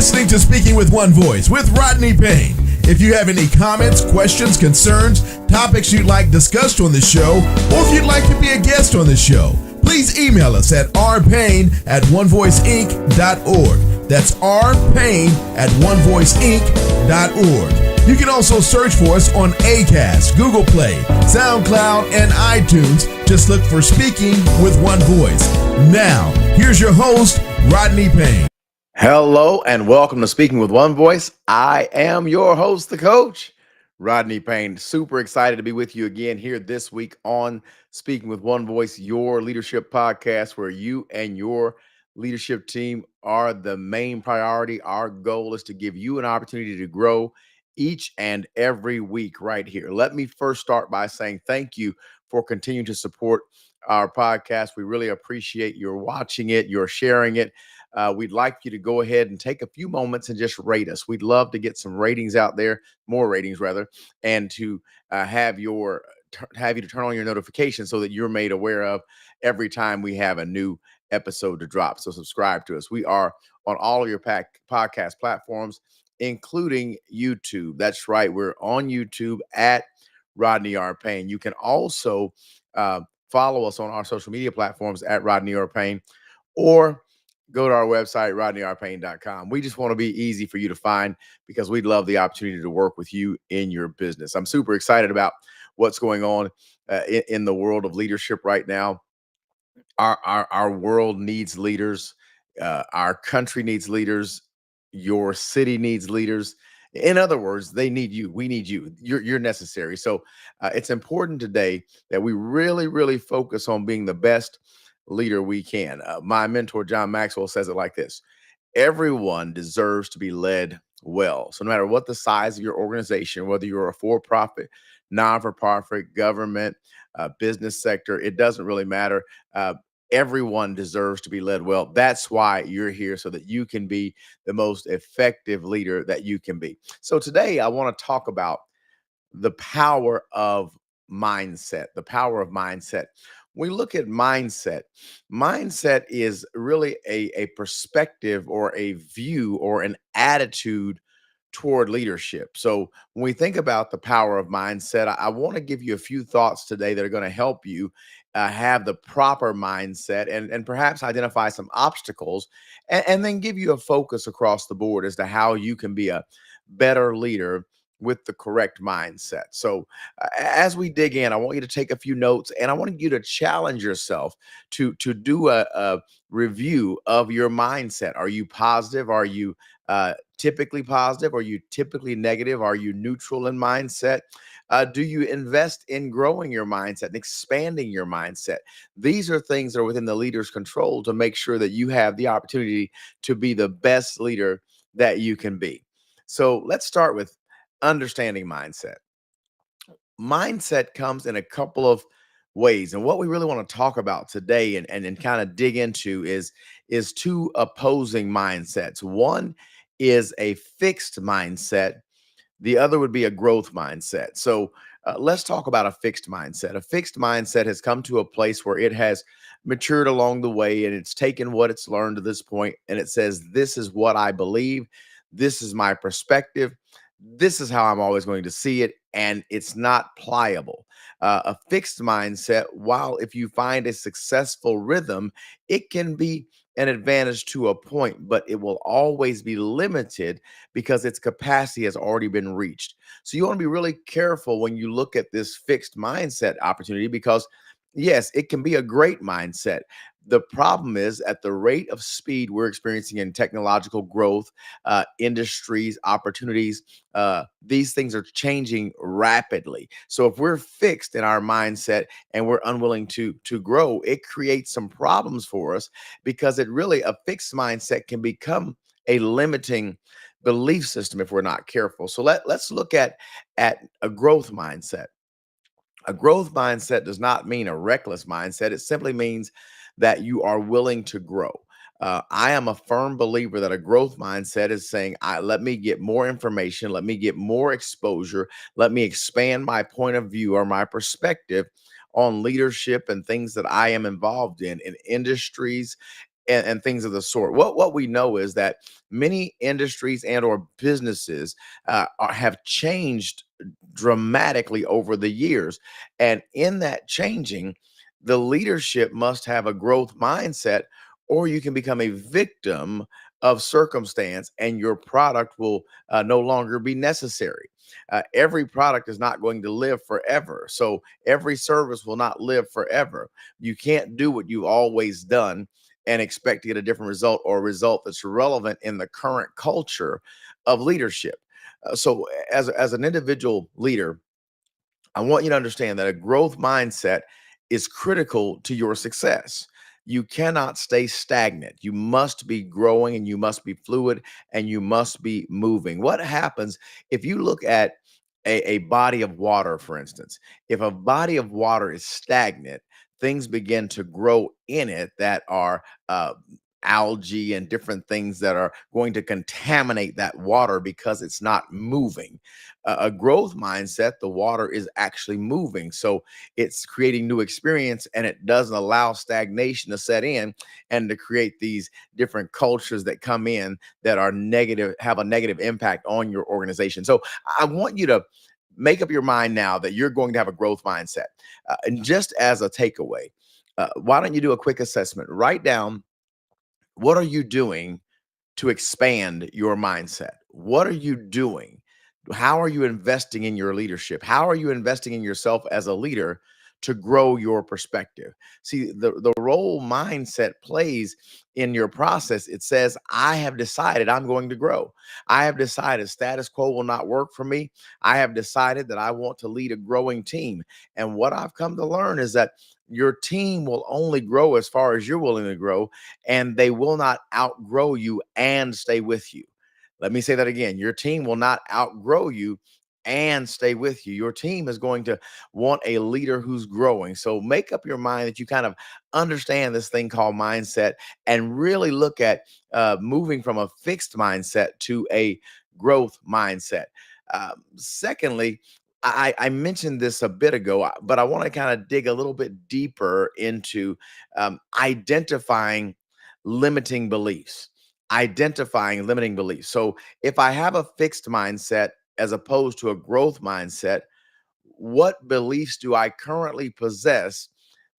listening to Speaking with One Voice with Rodney Payne. If you have any comments, questions, concerns, topics you'd like discussed on the show, or if you'd like to be a guest on the show, please email us at rpayne@onevoiceinc.org. That's rpayne@onevoiceinc.org. You can also search for us on Acast, Google Play, SoundCloud, and iTunes. Just look for Speaking with One Voice. Now, here's your host, Rodney Payne. Hello and welcome to Speaking with One Voice. I am your host, the coach, Rodney Payne. Super excited to be with you again here this week on Speaking with One Voice, your leadership podcast where you and your leadership team are the main priority. Our goal is to give you an opportunity to grow each and every week right here. Let me first start by saying thank you for continuing to support our podcast. We really appreciate your watching it, your sharing it. We'd like you to go ahead and take a few moments and just rate us. We'd love to get some ratings out there, more ratings rather, and to have you to turn on your notifications so that you're made aware of every time we have a new episode to drop. So subscribe to us. We are on all of your podcast platforms, including YouTube. That's right. We're on YouTube at Rodney R. Payne. You can also follow us on our social media platforms at Rodney R. Payne, or go to our website, rodneyrpayne.com. We just want to be easy for you to find because we'd love the opportunity to work with you in your business. I'm super excited about what's going on in the world of leadership right now. Our world needs leaders. Our country needs leaders. Your city needs leaders. In other words, they need you. We need you. You're necessary. So it's important today that we really, really focus on being the best leader we can. My mentor, John Maxwell, says it like this: everyone deserves to be led well. So no matter what the size of your organization, whether you're a for-profit, non-for-profit, government, business sector, it doesn't really matter. Everyone deserves to be led well. That's why you're here, so that you can be the most effective leader that you can be. So today I want to talk about the power of mindset, the power of mindset. When we look at mindset, mindset is really a perspective or a view or an attitude toward leadership. So when we think about the power of mindset, I want to give you a few thoughts today that are going to help you have the proper mindset and perhaps identify some obstacles and then give you a focus across the board as to how you can be a better leader with the correct mindset. So as we dig in, I want you to take a few notes, and I want you to challenge yourself to do a review of your mindset. Are you positive? Are you typically positive? Are you typically negative? Are you neutral in mindset? Do you invest in growing your mindset and expanding your mindset? These are things that are within the leader's control to make sure that you have the opportunity to be the best leader that you can be. So let's start with understanding mindset. Mindset comes in a couple of ways. And what we really want to talk about today and kind of dig into is two opposing mindsets. One is a fixed mindset. The other would be a growth mindset. So let's talk about a fixed mindset. A fixed mindset has come to a place where it has matured along the way, and it's taken what it's learned to this point, and it says, this is what I believe. This is my perspective. This is how I'm always going to see it, and it's not pliable. A fixed mindset, while if you find a successful rhythm, it can be an advantage to a point, but it will always be limited because its capacity has already been reached. So you want to be really careful when you look at this fixed mindset opportunity, because yes, it can be a great mindset. The problem is, at the rate of speed we're experiencing in technological growth, industries, opportunities, these things are changing rapidly. So if we're fixed in our mindset and we're unwilling to grow, it creates some problems for us, because a fixed mindset can become a limiting belief system if we're not careful. So let's look at a growth mindset. A growth mindset does not mean a reckless mindset. It simply means that you are willing to grow. I am a firm believer that a growth mindset is saying, let me get more information, let me get more exposure, let me expand my point of view or my perspective on leadership and things that I am involved in industries and things of the sort. What we know is that many industries and or businesses have changed dramatically over the years, and in that changing, the leadership must have a growth mindset, or you can become a victim of circumstance, and your product will no longer be necessary. Every product is not going to live forever, so every service will not live forever. You can't do what you've always done and expect to get a different result, or a result that's relevant in the current culture of leadership. So, as an individual leader, I want you to understand that a growth mindset is critical to your success. You cannot stay stagnant. You must be growing, and you must be fluid, and you must be moving. What happens if you look at a body of water, for instance? If a body of water is stagnant, things begin to grow in it that are algae and different things that are going to contaminate that water because it's not moving. A growth mindset, the water is actually moving. So it's creating new experience, and it doesn't allow stagnation to set in and to create these different cultures that come in that are negative, have a negative impact on your organization. So I want you to make up your mind now that you're going to have a growth mindset. And just as a takeaway, why don't you do a quick assessment? Write down, what are you doing to expand your mindset? What are you doing? How are you investing in your leadership? How are you investing in yourself as a leader to grow your perspective? See, the role mindset plays in your process. It says, I have decided I'm going to grow. I have decided status quo will not work for me. I have decided that I want to lead a growing team. And what I've come to learn is that your team will only grow as far as you're willing to grow, and they will not outgrow you and stay with you. Let me say that again. Your team will not outgrow you and stay with you. Your team is going to want a leader who's growing. So make up your mind that you kind of understand this thing called mindset, and really look at moving from a fixed mindset to a growth mindset. Secondly, I mentioned this a bit ago, but I want to kind of dig a little bit deeper into identifying limiting beliefs. Identifying limiting beliefs. So if I have a fixed mindset as opposed to a growth mindset, what beliefs do I currently possess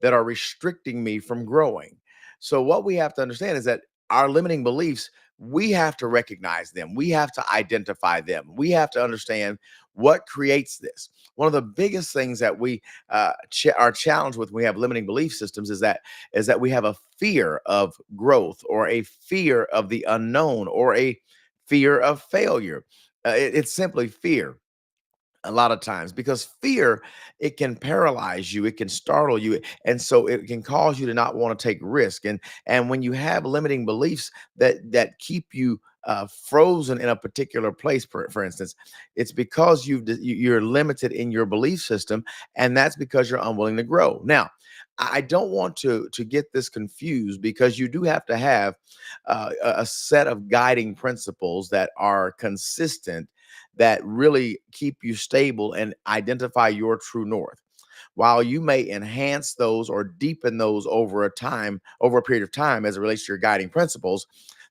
that are restricting me from growing? So, what we have to understand is that our limiting beliefs, we have to recognize them. We have to identify them. We have to understand what creates this. One of the biggest things that we are challenged with when we have limiting belief systems is that we have a fear of growth, or a fear of the unknown, or a fear of failure. It's simply fear a lot of times, because fear, it can paralyze you, it can startle you, and so it can cause you to not want to take risk. And when you have limiting beliefs that keep you frozen in a particular place, for instance, it's because you're limited in your belief system, and that's because you're unwilling to grow. Now, I don't want to get this confused, because you do have to have a set of guiding principles that are consistent, that really keep you stable and identify your true north. While you may enhance those or deepen those over a period of time, as it relates to your guiding principles,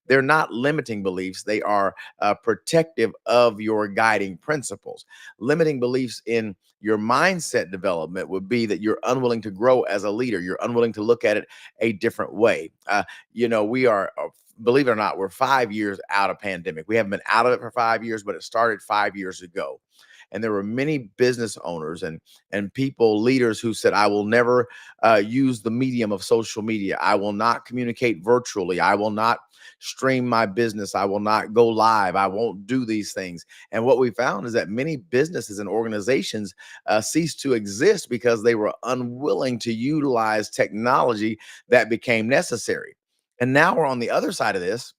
they're not limiting beliefs. They are protective of your guiding principles. Limiting beliefs in your mindset development would be that you're unwilling to grow as a leader. You're unwilling to look at it a different way. We are, believe it or not, we're 5 years out of pandemic. We haven't been out of it for 5 years, but it started 5 years ago. And there were many business owners and people, leaders, who said, I will never use the medium of social media. I will not communicate virtually. I will not stream my business. I will not go live. I won't do these things. And what we found is that many businesses and organizations ceased to exist because they were unwilling to utilize technology that became necessary. And now we're on the other side of this,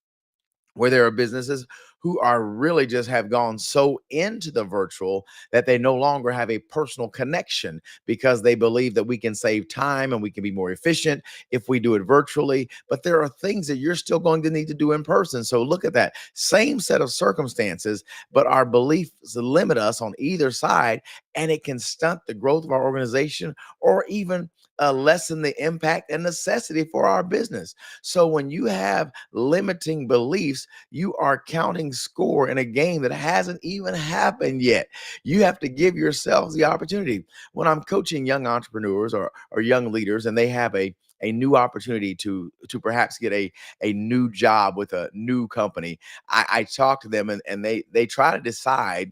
where there are businesses who are really just have gone so into the virtual that they no longer have a personal connection because they believe that we can save time and we can be more efficient if we do it virtually. But there are things that you're still going to need to do in person. So look at that same set of circumstances, but our beliefs limit us on either side, and it can stunt the growth of our organization or even lessen the impact and necessity for our business. So when you have limiting beliefs, you are counting score in a game that hasn't even happened yet. You have to give yourselves the opportunity. When I'm coaching young entrepreneurs or young leaders, and they have a new opportunity to perhaps get a new job with a new company, I talk to them, and they try to decide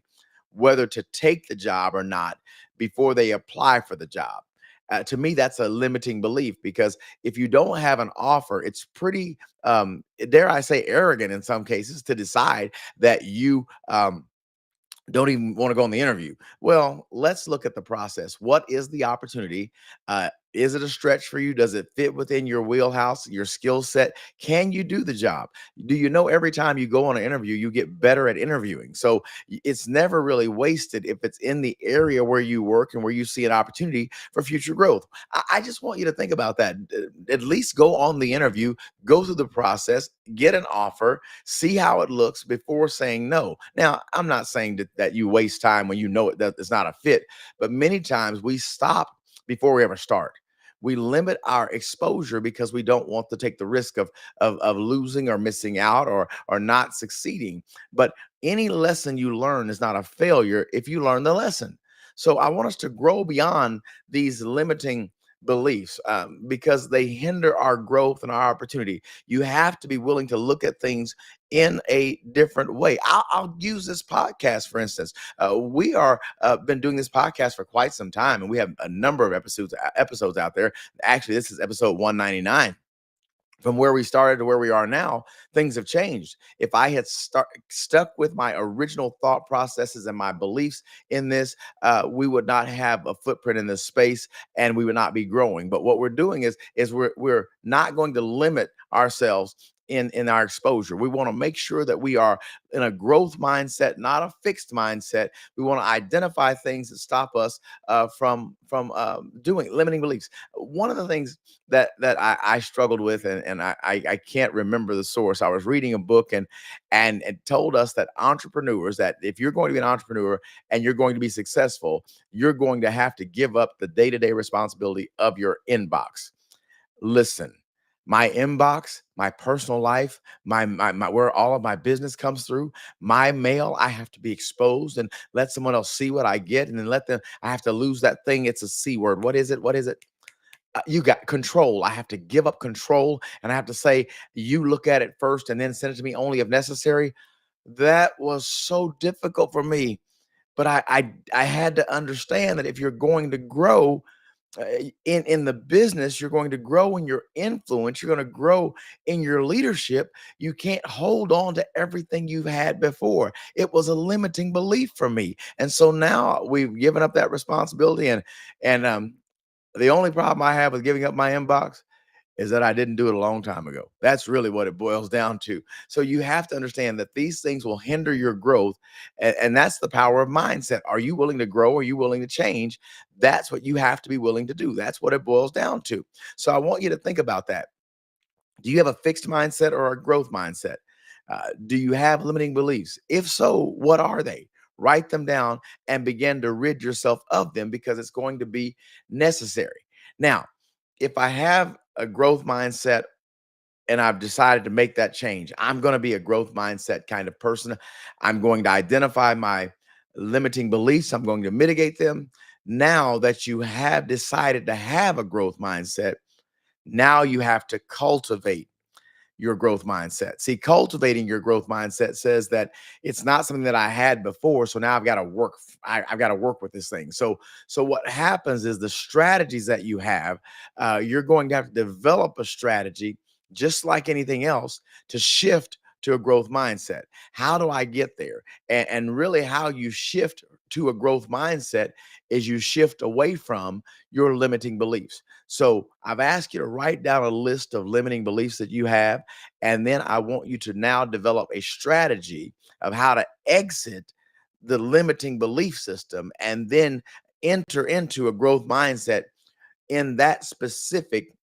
whether to take the job or not before they apply for the job. To me, that's a limiting belief, because if you don't have an offer, it's pretty, dare I say, arrogant in some cases to decide that you don't even want to go on the interview. Well, let's look at the process. What is the opportunity? Is it a stretch for you? Does it fit within your wheelhouse, your skill set? Can you do the job? Do you know every time you go on an interview, you get better at interviewing? So it's never really wasted if it's in the area where you work and where you see an opportunity for future growth. I just want you to think about that. At least go on the interview, go through the process, get an offer, see how it looks before saying no. Now, I'm not saying that you waste time when you know that it's not a fit, but many times we stop before we ever start. We limit our exposure because we don't want to take the risk of losing or missing out or not succeeding. But any lesson you learn is not a failure if you learn the lesson. So I want us to grow beyond these limiting beliefs, because they hinder our growth and our opportunity. You have to be willing to look at things in a different way. I'll use this podcast, for instance. We are been doing this podcast for quite some time, and we have a number of episodes out there. Actually, this is episode 199. From where we started to where we are now, things have changed. If I had stuck with my original thought processes and my beliefs in this, we would not have a footprint in this space, and we would not be growing. But what we're doing is we're not going to limit ourselves in our exposure. We want to make sure that we are in a growth mindset, not a fixed mindset. We want to identify things that stop us from doing limiting beliefs. One of the things that I struggled with, and I can't remember the source. I was reading a book, and it told us that entrepreneurs, that if you're going to be an entrepreneur and you're going to be successful, you're going to have to give up the day-to-day responsibility of your inbox. Listen, my inbox, my personal life, my where all of my business comes through, my mail, I have to be exposed and let someone else see what I get, and then let them. I have to lose that thing. It's a C word. What is it? What is it? You got control. I have to give up control, and I have to say, you look at it first and then send it to me only if necessary. That was so difficult for me, but I had to understand that if you're going to grow in the business, you're going to grow in your influence, you're going to grow in your leadership. You can't hold on to everything you've had before. It was a limiting belief for me, and so now we've given up that responsibility, and the only problem I have with giving up my inbox is that I didn't do it a long time ago. That's really what it boils down to. So you have to understand that these things will hinder your growth. And that's the power of mindset. Are you willing to grow? Are you willing to change? That's what you have to be willing to do. That's what it boils down to. So I want you to think about that. Do you have a fixed mindset or a growth mindset? Do you have limiting beliefs? If so, what are they? Write them down and begin to rid yourself of them, because it's going to be necessary. Now, if I have a growth mindset and I've decided to make that change, I'm going to be a growth mindset kind of person. I'm going to identify my limiting beliefs, I'm going to mitigate them. Now that you have decided to have a growth mindset, now you have to cultivate your growth mindset. See, cultivating your growth mindset says that it's not something that I had before, so now I've got to work. I've got to work with this thing. So what happens is the strategies that you have, you're going to have to develop a strategy, just like anything else, to shift to a growth mindset. How do I get there? And really, how you shift to a growth mindset is you shift away from your limiting beliefs. So I've asked you to write down a list of limiting beliefs that you have. And then I want you to now develop a strategy of how to exit the limiting belief system and then enter into a growth mindset in that specific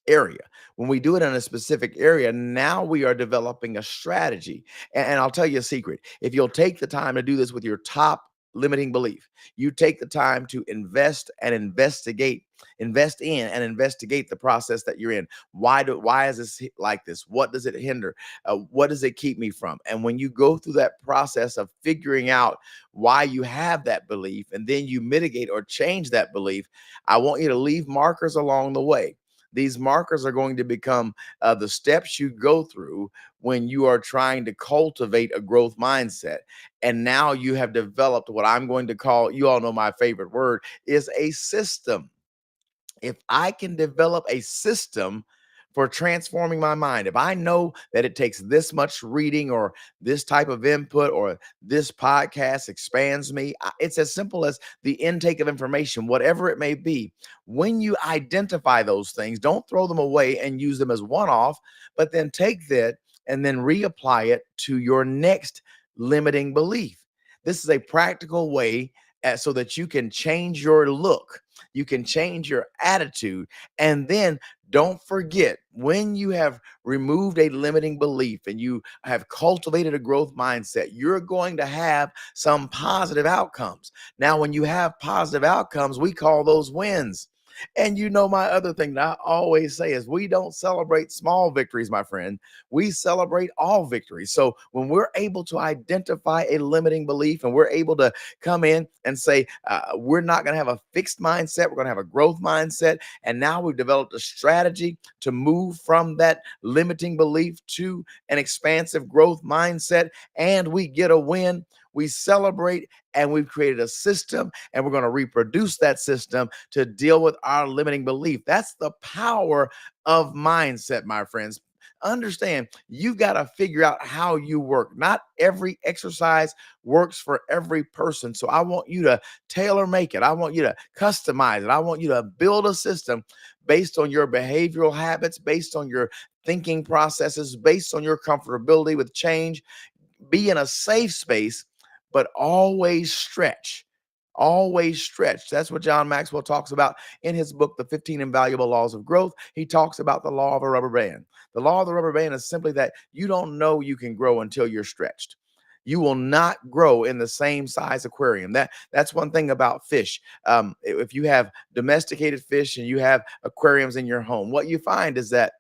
area. When we do it in a specific area, now we are developing a strategy. And I'll tell you a secret. If you'll take the time to do this with your top limiting belief, you take the time to invest in and investigate the process that you're in. Why is this like this? What does it hinder? What does it keep me from? And when you go through that process of figuring out why you have that belief, and then you mitigate or change that belief, I want you to leave markers along the way. These markers are going to become the steps you go through when you are trying to cultivate a growth mindset. And now you have developed what I'm going to call, you all know my favorite word, is a system. If I can develop a system for transforming my mind, if I know that it takes this much reading or this type of input or this podcast expands me, it's as simple as the intake of information, whatever it may be. When you identify those things, don't throw them away and use them as one off, but then take that and then reapply it to your next limiting belief. This is a practical way so that you can change your look, you can change your attitude. And then don't forget, when you have removed a limiting belief and you have cultivated a growth mindset, you're going to have some positive outcomes. Now, when you have positive outcomes, we call those wins. And you know, my other thing that I always say is we don't celebrate small victories, my friend. We celebrate all victories. So when we're able to identify a limiting belief and we're able to come in and say, we're not going to have a fixed mindset, we're going to have a growth mindset. And now we've developed a strategy to move from that limiting belief to an expansive growth mindset, and we get a win. We celebrate, and we've created a system, and we're going to reproduce that system to deal with our limiting belief. That's the power of mindset, my friends. Understand, you've got to figure out how you work. Not every exercise works for every person. So I want you to tailor make it. I want you to customize it. I want you to build a system based on your behavioral habits, based on your thinking processes, based on your comfortability with change. Be in a safe space, but always stretch. Always stretch. That's what John Maxwell talks about in his book, The 15 Invaluable Laws of Growth. He talks about the law of a rubber band. The law of the rubber band is simply that you don't know you can grow until you're stretched. You will not grow in the same size aquarium. That's one thing about fish. If you have domesticated fish and you have aquariums in your home, what you find is that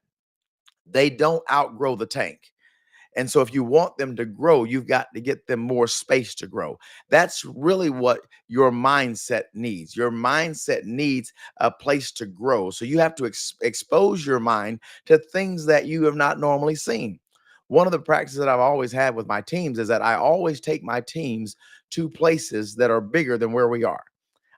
they don't outgrow the tank. And so if you want them to grow, you've got to get them more space to grow. That's really what your mindset needs. Your mindset needs a place to grow. So you have to expose your mind to things that you have not normally seen. One of the practices that I've always had with my teams is that I always take my teams to places that are bigger than where we are.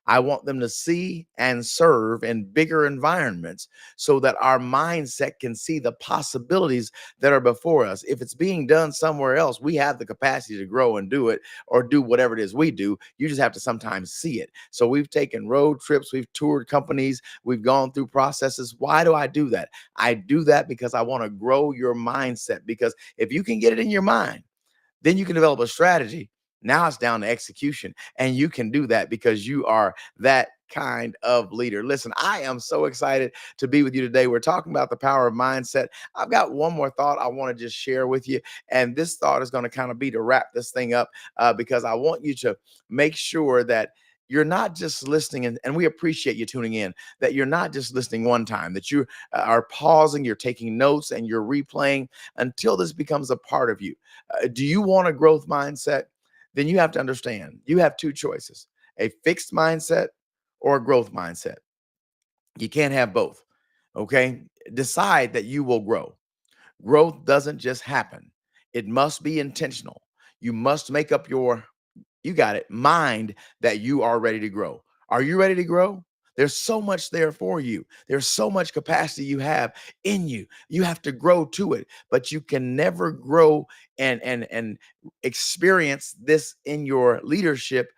I want them to see and serve in bigger environments so that our mindset can see the possibilities that are before us. If it's being done somewhere else, we have the capacity to grow and do it or do whatever it is we do. You just have to sometimes see it. So we've taken road trips, we've toured companies, we've gone through processes. Why do I do that? I do that because I want to grow your mindset. Because if you can get it in your mind, then you can develop a strategy. Now it's down to execution. And you can do that because you are that kind of leader. Listen, I am so excited to be with you today. We're talking about the power of mindset. I've got one more thought I want to just share with you. And this thought is going to kind of be to wrap this thing up because I want you to make sure that you're not just listening, and we appreciate you tuning in, that you're not just listening one time, that you are pausing, you're taking notes, and you're replaying until this becomes a part of you. Do you want a growth mindset? Then you have to understand you have two choices: a fixed mindset or a growth mindset. You can't have both. Okay. Decide that you will grow. Growth doesn't just happen, it must be intentional. You must make up your, you got it, mind that you are ready to grow. Are you ready to grow? There's so much there for you. There's so much capacity you have in you. You have to grow to it, but you can never grow and experience this in your leadership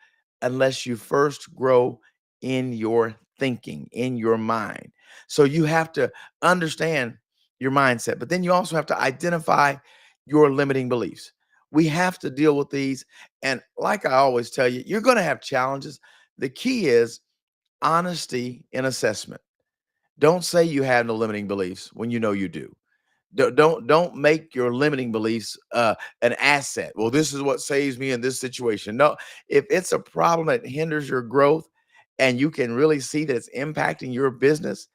unless you first grow in your thinking in your mind. So you have to understand your mindset, but then you also have to identify your limiting beliefs. We have to deal with these. And like I always tell you, you're going to have challenges. The key is honesty in assessment. Don't say you have no limiting beliefs when you know you do. Don't make your limiting beliefs an asset. Well, this is what saves me in this situation. No, if it's a problem that hinders your growth and you can really see that it's impacting your business,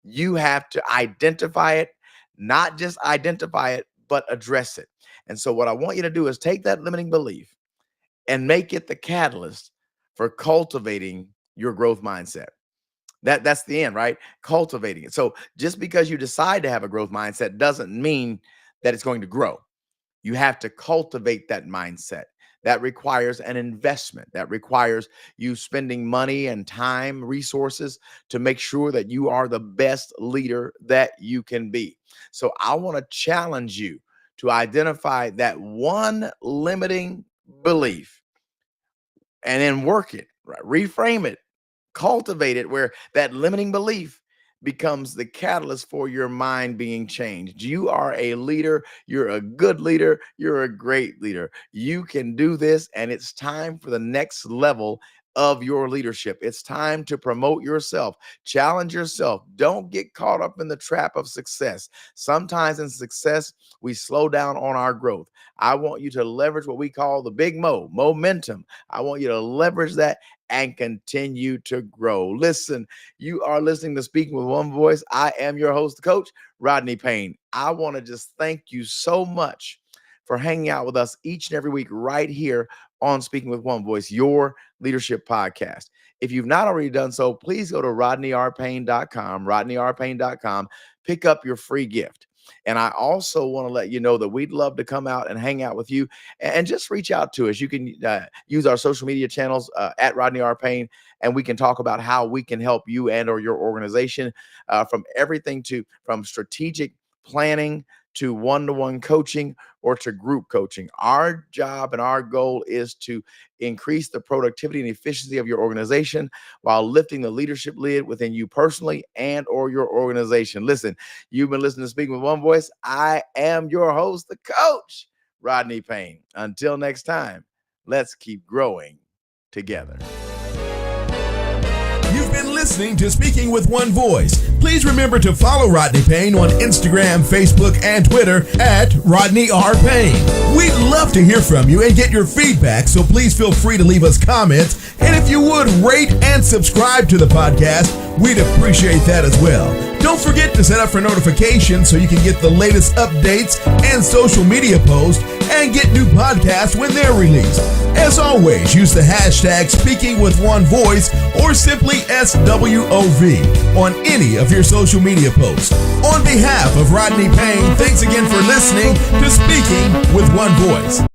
you have to identify it, not just identify it, but address it. And so what I want you to do is take that limiting belief and make it the catalyst for cultivating your growth mindset. That's the end, right? Cultivating it. So just because you decide to have a growth mindset doesn't mean that it's going to grow. You have to cultivate that mindset. That requires an investment. That requires you spending money and time, resources to make sure that you are the best leader that you can be. So I want to challenge you to identify that one limiting belief and then work it, right? Reframe it, cultivate it, where that limiting belief becomes the catalyst for your mind being changed. You are a leader. You're a good leader. You're a great leader. You can do this, and it's time for the next level of your leadership. It's time to promote yourself, challenge yourself. Don't get caught up in the trap of success. Sometimes in success, we slow down on our growth. I want you to leverage what we call the big momentum. I want you to leverage that and continue to grow. Listen, you are listening to Speaking with One Voice. I am your host, Coach Rodney Payne. I want to just thank you so much for hanging out with us each and every week right here on Speaking with One Voice, your leadership podcast. If you've not already done so, please go to rodneyrpayne.com, rodneyrpayne.com, pick up your free gift. And I also want to let you know that we'd love to come out and hang out with you and just reach out to us. You can use our social media channels at Rodney R. Payne, and we can talk about how we can help you and or your organization from everything from strategic planning to one-to-one coaching or to group coaching. Our job and our goal is to increase the productivity and efficiency of your organization while lifting the leadership lid within you personally and or your organization. Listen, you've been listening to Speaking with One Voice. I am your host, the coach, Rodney Payne. Until next time, let's keep growing together. You've been listening to Speaking with One Voice. Please remember to follow Rodney Payne on Instagram, Facebook, and Twitter at Rodney R. Payne. We'd love to hear from you and get your feedback, so please feel free to leave us comments. And if you would, rate and subscribe to the podcast, we'd appreciate that as well. Don't forget to set up for notifications so you can get the latest updates and social media posts and get new podcasts when they're released. As always, use the hashtag Speaking with One Voice or simply SWOV on any of your social media posts. On behalf of Rodney Payne, thanks again for listening to Speaking with One Voice.